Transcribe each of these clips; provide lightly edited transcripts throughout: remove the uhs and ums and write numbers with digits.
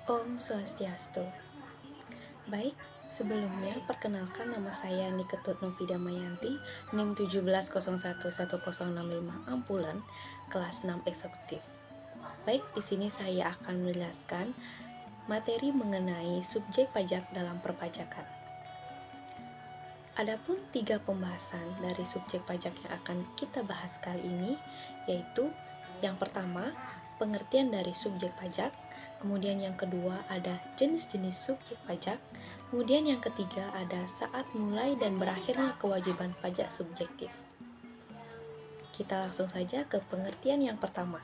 Om Swastiastu. Baik, sebelumnya perkenalkan nama saya Niketut Novida Mayanti, NIM 17011065 Ampulan, kelas 6 eksekutif. Baik, di sini saya akan menjelaskan materi mengenai subjek pajak dalam perpajakan. Adapun 3 pembahasan dari subjek pajak yang akan kita bahas kali ini, yaitu yang pertama, pengertian dari subjek pajak. Kemudian yang kedua ada jenis-jenis subjek pajak. Kemudian yang ketiga ada saat mulai dan berakhirnya kewajiban pajak subjektif. Kita langsung saja ke pengertian yang pertama.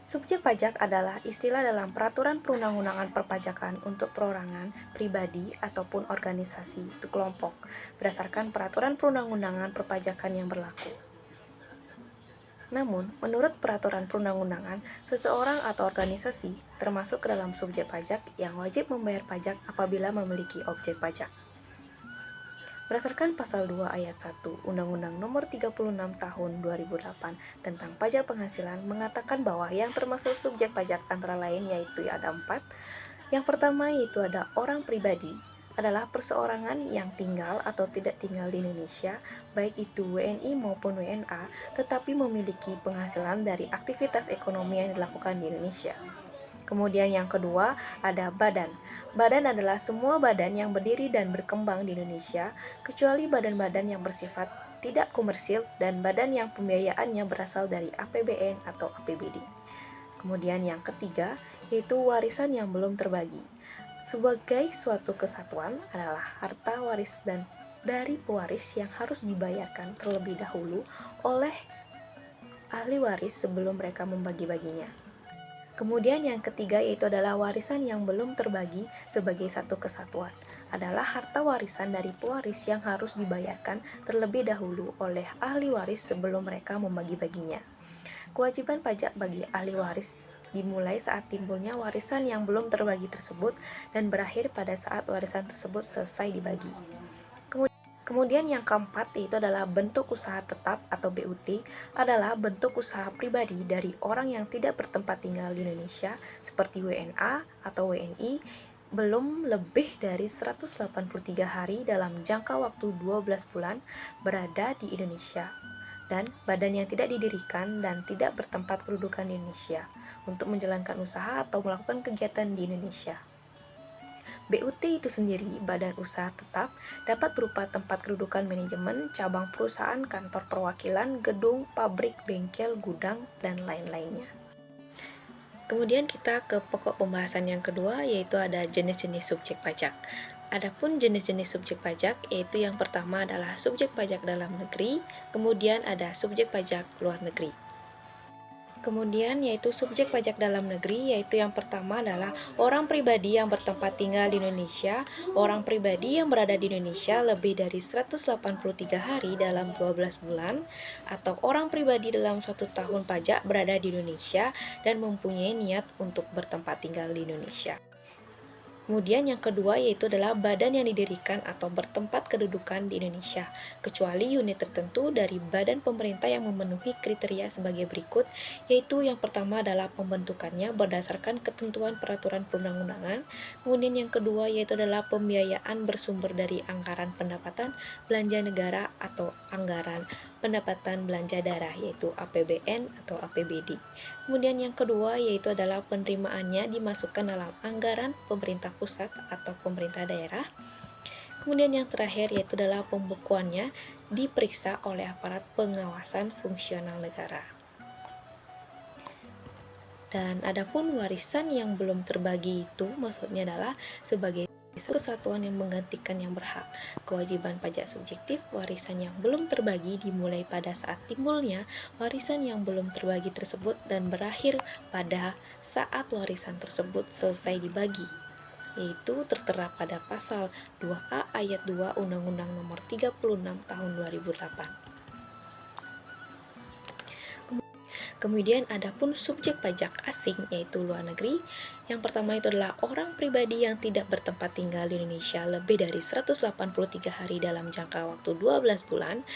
Subjek pajak adalah istilah dalam peraturan perundang-undangan perpajakan untuk perorangan, pribadi, ataupun organisasi atau kelompok berdasarkan peraturan perundang-undangan perpajakan yang berlaku. Namun, menurut peraturan perundang-undangan, seseorang atau organisasi termasuk ke dalam subjek pajak yang wajib membayar pajak apabila memiliki objek pajak. Berdasarkan pasal 2 ayat 1 Undang-Undang Nomor 36 Tahun 2008 tentang pajak penghasilan mengatakan bahwa yang termasuk subjek pajak antara lain yaitu ada 4. Yang pertama yaitu ada orang pribadi, adalah perseorangan yang tinggal atau tidak tinggal di Indonesia, baik itu WNI maupun WNA, tetapi memiliki penghasilan dari aktivitas ekonomi yang dilakukan di Indonesia. Kemudian yang kedua, ada badan. Badan adalah semua badan yang berdiri dan berkembang di Indonesia, kecuali badan-badan yang bersifat tidak komersil dan badan yang pembiayaannya berasal dari APBN atau APBD. Kemudian yang ketiga, yaitu warisan yang belum terbagi. Sebagai suatu kesatuan adalah harta waris dan dari pewaris yang harus dibayarkan terlebih dahulu oleh ahli waris sebelum mereka membagi-baginya. Kemudian yang ketiga yaitu adalah warisan yang belum terbagi sebagai satu kesatuan. Adalah harta warisan dari pewaris yang harus dibayarkan terlebih dahulu oleh ahli waris sebelum mereka membagi-baginya. Kewajiban pajak bagi ahli waris dimulai saat timbulnya warisan yang belum terbagi tersebut dan berakhir pada saat warisan tersebut selesai dibagi. Kemudian yang keempat yaitu adalah bentuk usaha tetap atau BUT, adalah bentuk usaha pribadi dari orang yang tidak bertempat tinggal di Indonesia seperti WNA atau WNI belum lebih dari 183 hari dalam jangka waktu 12 bulan berada di Indonesia, dan badan yang tidak didirikan dan tidak bertempat kedudukan di Indonesia untuk menjalankan usaha atau melakukan kegiatan di Indonesia. BUT itu sendiri, badan usaha tetap, dapat berupa tempat kedudukan manajemen, cabang perusahaan, kantor perwakilan, gedung, pabrik, bengkel, gudang, dan lain-lainnya. Kemudian kita ke pokok pembahasan yang kedua, yaitu ada jenis-jenis subjek pajak. Adapun jenis-jenis subjek pajak, yaitu yang pertama adalah subjek pajak dalam negeri, kemudian ada subjek pajak luar negeri. Kemudian yaitu subjek pajak dalam negeri, yaitu yang pertama adalah orang pribadi yang bertempat tinggal di Indonesia, orang pribadi yang berada di Indonesia lebih dari 183 hari dalam 12 bulan, atau orang pribadi dalam 1 tahun pajak berada di Indonesia dan mempunyai niat untuk bertempat tinggal di Indonesia. Kemudian yang kedua yaitu adalah badan yang didirikan atau bertempat kedudukan di Indonesia, kecuali unit tertentu dari badan pemerintah yang memenuhi kriteria sebagai berikut, yaitu yang pertama adalah pembentukannya berdasarkan ketentuan peraturan perundang-undangan, kemudian yang kedua yaitu adalah pembiayaan bersumber dari anggaran pendapatan belanja negara atau anggaran pendapatan belanja daerah yaitu APBN atau APBD. Kemudian yang kedua yaitu adalah penerimaannya dimasukkan dalam anggaran pemerintah pusat atau pemerintah daerah. Kemudian yang terakhir yaitu adalah pembukuannya diperiksa oleh aparat pengawasan fungsional negara. Dan adapun warisan yang belum terbagi itu maksudnya adalah sebagai kesatuan yang menggantikan yang berhak. Kewajiban pajak subjektif warisan yang belum terbagi dimulai pada saat timbulnya warisan yang belum terbagi tersebut dan berakhir pada saat warisan tersebut selesai dibagi, yaitu tertera pada pasal 2A ayat 2 Undang-Undang Nomor 36 Tahun 2008. Kemudian adapun subjek pajak asing yaitu luar negeri. Yang pertama itu adalah orang pribadi yang tidak bertempat tinggal di Indonesia lebih dari 183 hari dalam jangka waktu 12 bulan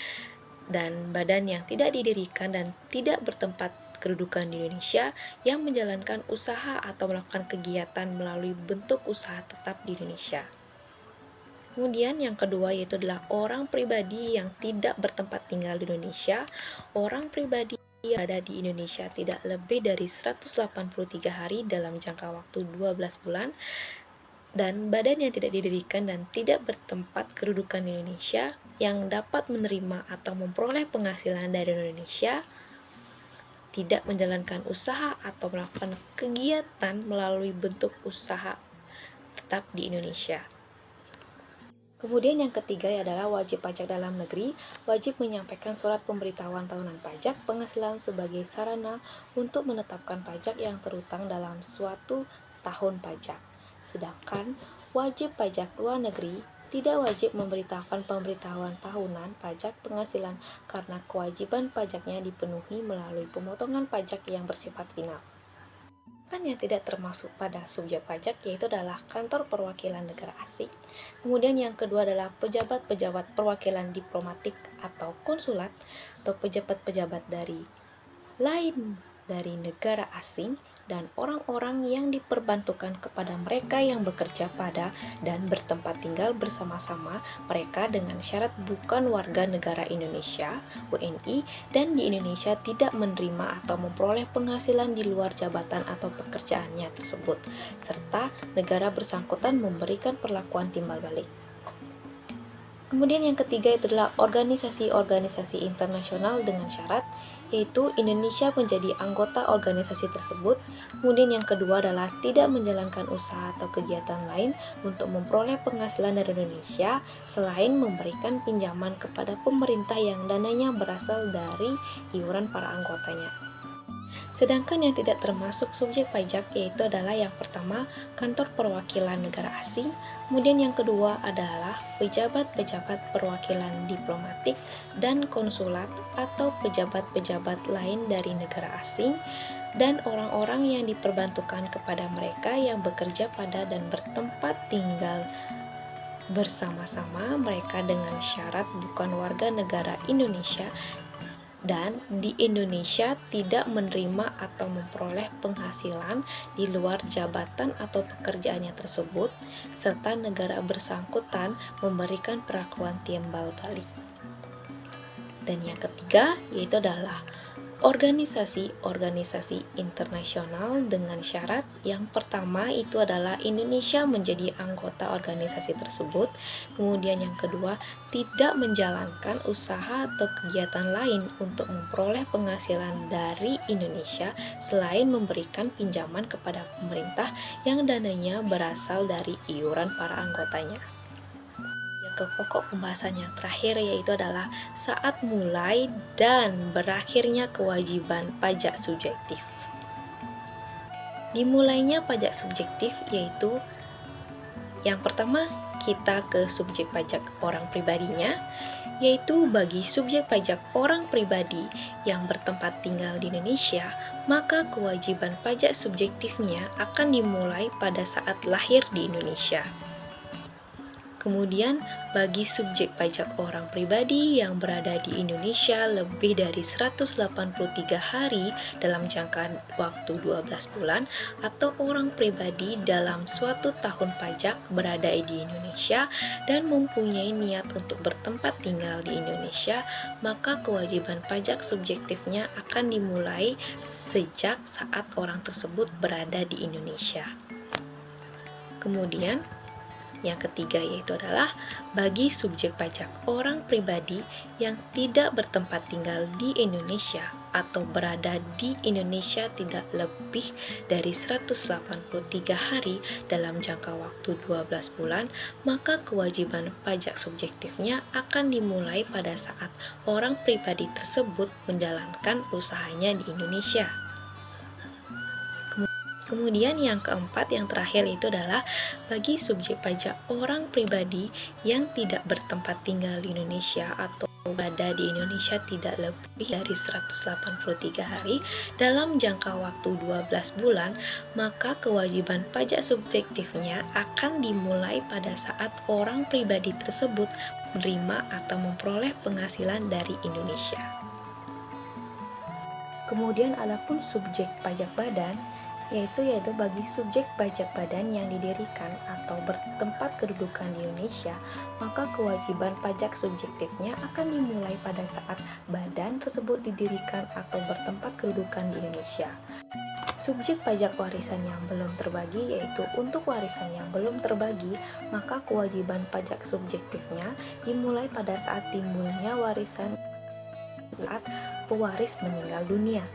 dan badan yang tidak didirikan dan tidak bertempat kedudukan di Indonesia yang menjalankan usaha atau melakukan kegiatan melalui bentuk usaha tetap di Indonesia. Kemudian yang kedua yaitu adalah orang pribadi yang tidak bertempat tinggal di Indonesia. Orang pribadi yang berada di Indonesia tidak lebih dari 183 hari dalam jangka waktu 12 bulan, dan badan yang tidak didirikan dan tidak bertempat kedudukan di Indonesia yang dapat menerima atau memperoleh penghasilan dari Indonesia, tidak menjalankan usaha atau melakukan kegiatan melalui bentuk usaha tetap di Indonesia. Kemudian yang ketiga adalah wajib pajak dalam negeri, wajib menyampaikan surat pemberitahuan tahunan pajak penghasilan sebagai sarana untuk menetapkan pajak yang terutang dalam suatu tahun pajak. Sedangkan wajib pajak luar negeri tidak wajib memberitahukan pemberitahuan tahunan pajak penghasilan karena kewajiban pajaknya dipenuhi melalui pemotongan pajak yang bersifat final. Yang tidak termasuk pada subjek pajak yaitu adalah kantor perwakilan negara asing. Kemudian yang kedua adalah pejabat-pejabat perwakilan diplomatik atau konsulat atau pejabat-pejabat dari negara asing dan orang-orang yang diperbantukan kepada mereka yang bekerja pada dan bertempat tinggal bersama-sama mereka dengan syarat bukan warga negara Indonesia (WNI) dan di Indonesia tidak menerima atau memperoleh penghasilan di luar jabatan atau pekerjaannya tersebut, serta negara bersangkutan memberikan perlakuan timbal balik. Kemudian yang ketiga itu adalah organisasi-organisasi internasional dengan syarat yaitu Indonesia menjadi anggota organisasi tersebut. Kemudian yang kedua adalah tidak menjalankan usaha atau kegiatan lain untuk memperoleh penghasilan dari Indonesia selain memberikan pinjaman kepada pemerintah yang dananya berasal dari iuran para anggotanya. Sedangkan yang tidak termasuk subjek pajak yaitu adalah yang pertama, kantor perwakilan negara asing, kemudian yang kedua adalah pejabat-pejabat perwakilan diplomatik dan konsulat atau pejabat-pejabat lain dari negara asing, dan orang-orang yang diperbantukan kepada mereka yang bekerja pada dan bertempat tinggal bersama-sama mereka dengan syarat bukan warga negara Indonesia dan di Indonesia tidak menerima atau memperoleh penghasilan di luar jabatan atau pekerjaannya tersebut, serta negara bersangkutan memberikan perlakuan timbal balik. Dan yang ketiga yaitu adalah organisasi-organisasi internasional dengan syarat yang pertama itu adalah Indonesia menjadi anggota organisasi tersebut, kemudian yang kedua tidak menjalankan usaha atau kegiatan lain untuk memperoleh penghasilan dari Indonesia selain memberikan pinjaman kepada pemerintah yang dananya berasal dari iuran para anggotanya. Ke pokok pembahasan yang terakhir yaitu adalah saat mulai dan berakhirnya kewajiban pajak subjektif. Dimulainya pajak subjektif yaitu yang pertama kita ke subjek pajak orang pribadinya, yaitu bagi subjek pajak orang pribadi yang bertempat tinggal di Indonesia, maka kewajiban pajak subjektifnya akan dimulai pada saat lahir di Indonesia. Kemudian, bagi subjek pajak orang pribadi yang berada di Indonesia lebih dari 183 hari dalam jangka waktu 12 bulan atau orang pribadi dalam suatu tahun pajak berada di Indonesia dan mempunyai niat untuk bertempat tinggal di Indonesia, maka kewajiban pajak subjektifnya akan dimulai sejak saat orang tersebut berada di Indonesia. Kemudian, yang ketiga yaitu adalah bagi subjek pajak orang pribadi yang tidak bertempat tinggal di Indonesia atau berada di Indonesia tidak lebih dari 183 hari dalam jangka waktu 12 bulan, maka kewajiban pajak subjektifnya akan dimulai pada saat orang pribadi tersebut menjalankan usahanya di Indonesia. Kemudian yang keempat, yang terakhir itu adalah bagi subjek pajak orang pribadi yang tidak bertempat tinggal di Indonesia atau berada di Indonesia tidak lebih dari 183 hari dalam jangka waktu 12 bulan, maka kewajiban pajak subjektifnya akan dimulai pada saat orang pribadi tersebut menerima atau memperoleh penghasilan dari Indonesia. Kemudian adapun subjek pajak badan, yaitu bagi subjek pajak badan yang didirikan atau bertempat kedudukan di Indonesia, maka kewajiban pajak subjektifnya akan dimulai pada saat badan tersebut didirikan atau bertempat kedudukan di Indonesia. Subjek pajak warisan yang belum terbagi, yaitu untuk warisan yang belum terbagi, maka kewajiban pajak subjektifnya dimulai pada saat timbulnya warisan saat pewaris meninggal dunia.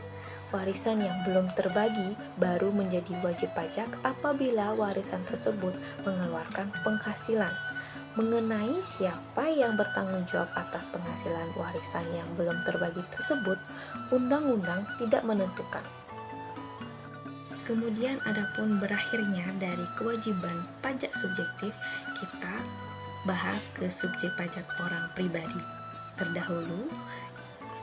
Warisan yang belum terbagi baru menjadi wajib pajak apabila warisan tersebut mengeluarkan penghasilan. Mengenai siapa yang bertanggung jawab atas penghasilan warisan yang belum terbagi tersebut, undang-undang tidak menentukan. Kemudian adapun berakhirnya dari kewajiban pajak subjektif, kita bahas ke subjek pajak orang pribadi. Terdahulu,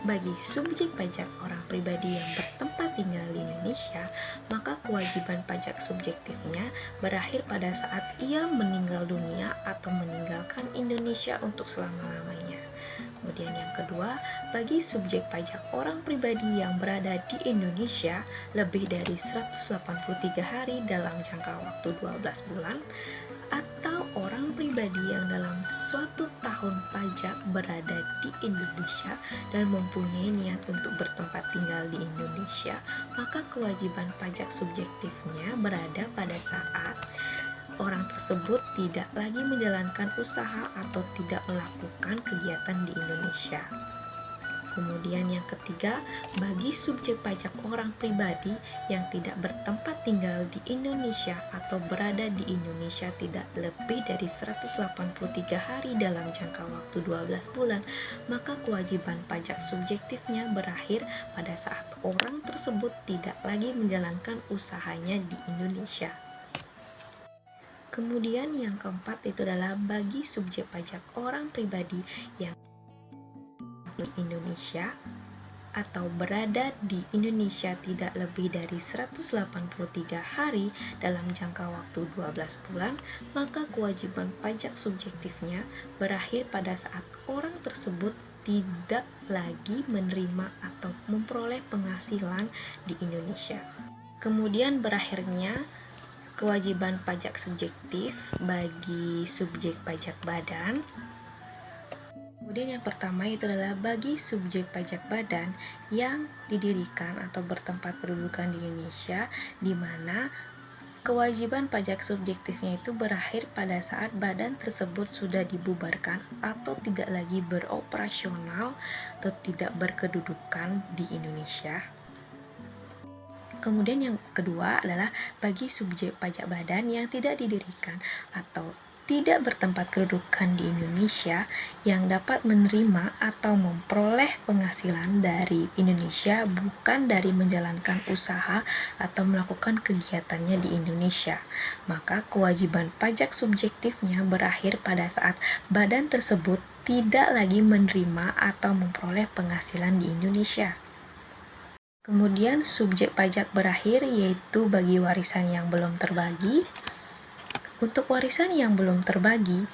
bagi subjek pajak orang pribadi yang bertempat tinggal di Indonesia, maka kewajiban pajak subjektifnya berakhir pada saat ia meninggal dunia atau meninggalkan Indonesia untuk selama-lamanya. Kemudian yang kedua, bagi subjek pajak orang pribadi yang berada di Indonesia lebih dari 183 hari dalam jangka waktu 12 bulan, atau orang pribadi yang dalam suatu tahun pajak berada di Indonesia dan mempunyai niat untuk bertempat tinggal di Indonesia, maka kewajiban pajak subjektifnya berada pada saat orang tersebut tidak lagi menjalankan usaha atau tidak melakukan kegiatan di Indonesia. Kemudian yang ketiga, bagi subjek pajak orang pribadi yang tidak bertempat tinggal di Indonesia atau berada di Indonesia tidak lebih dari 183 hari dalam jangka waktu 12 bulan, maka kewajiban pajak subjektifnya berakhir pada saat orang tersebut tidak lagi menjalankan usahanya di Indonesia. Kemudian yang keempat itu adalah bagi subjek pajak orang pribadi yang di Indonesia atau berada di Indonesia tidak lebih dari 183 hari dalam jangka waktu 12 bulan, maka kewajiban pajak subjektifnya berakhir pada saat orang tersebut tidak lagi menerima atau memperoleh penghasilan di Indonesia. Kemudian berakhirnya kewajiban pajak subjektif bagi subjek pajak badan. Kemudian yang pertama itu adalah bagi subjek pajak badan yang didirikan atau bertempat kedudukan di Indonesia, di mana kewajiban pajak subjektifnya itu berakhir pada saat badan tersebut sudah dibubarkan atau tidak lagi beroperasional atau tidak berkedudukan di Indonesia. Kemudian yang kedua adalah bagi subjek pajak badan yang tidak didirikan atau tidak bertempat kedudukan di Indonesia yang dapat menerima atau memperoleh penghasilan dari Indonesia bukan dari menjalankan usaha atau melakukan kegiatannya di Indonesia, maka kewajiban pajak subjektifnya berakhir pada saat badan tersebut tidak lagi menerima atau memperoleh penghasilan di Indonesia. Kemudian subjek pajak berakhir yaitu bagi warisan yang belum terbagi. Untuk warisan yang belum terbagi,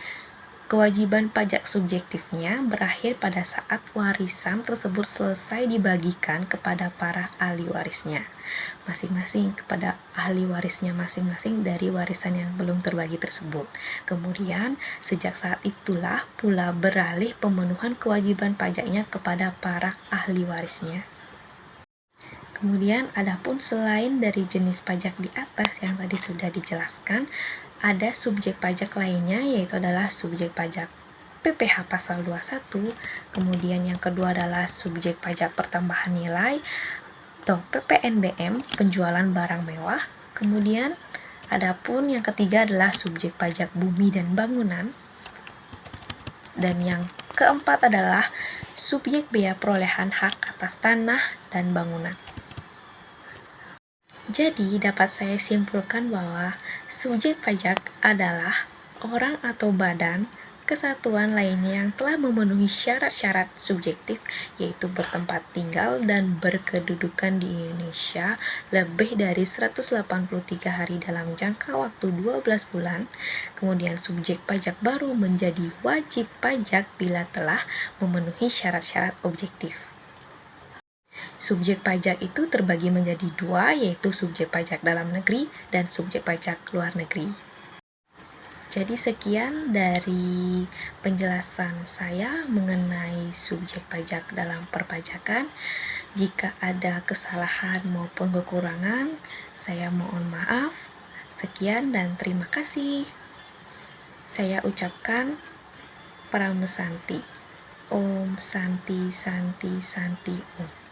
kewajiban pajak subjektifnya berakhir pada saat warisan tersebut selesai dibagikan kepada para ahli warisnya masing-masing, kepada ahli warisnya masing-masing dari warisan yang belum terbagi tersebut. Kemudian sejak saat itulah pula beralih pemenuhan kewajiban pajaknya kepada para ahli warisnya. Kemudian adapun selain dari jenis pajak di atas yang tadi sudah dijelaskan, ada subjek pajak lainnya yaitu adalah subjek pajak PPh pasal 21, kemudian yang kedua adalah subjek pajak pertambahan nilai atau PPNBM penjualan barang mewah, kemudian adapun yang ketiga adalah subjek pajak bumi dan bangunan, dan yang keempat adalah subjek bea perolehan hak atas tanah dan bangunan. Jadi dapat saya simpulkan bahwa subjek pajak adalah orang atau badan, kesatuan lainnya yang telah memenuhi syarat-syarat subjektif yaitu bertempat tinggal dan berkedudukan di Indonesia lebih dari 183 hari dalam jangka waktu 12 bulan. Kemudian subjek pajak baru menjadi wajib pajak bila telah memenuhi syarat-syarat objektif. Subjek pajak itu terbagi menjadi dua, yaitu subjek pajak dalam negeri dan subjek pajak luar negeri. Jadi sekian dari penjelasan saya mengenai subjek pajak dalam perpajakan. Jika ada kesalahan maupun kekurangan, saya mohon maaf. Sekian dan terima kasih. Saya ucapkan Pramesanti. Om Santi Santi Santi Om.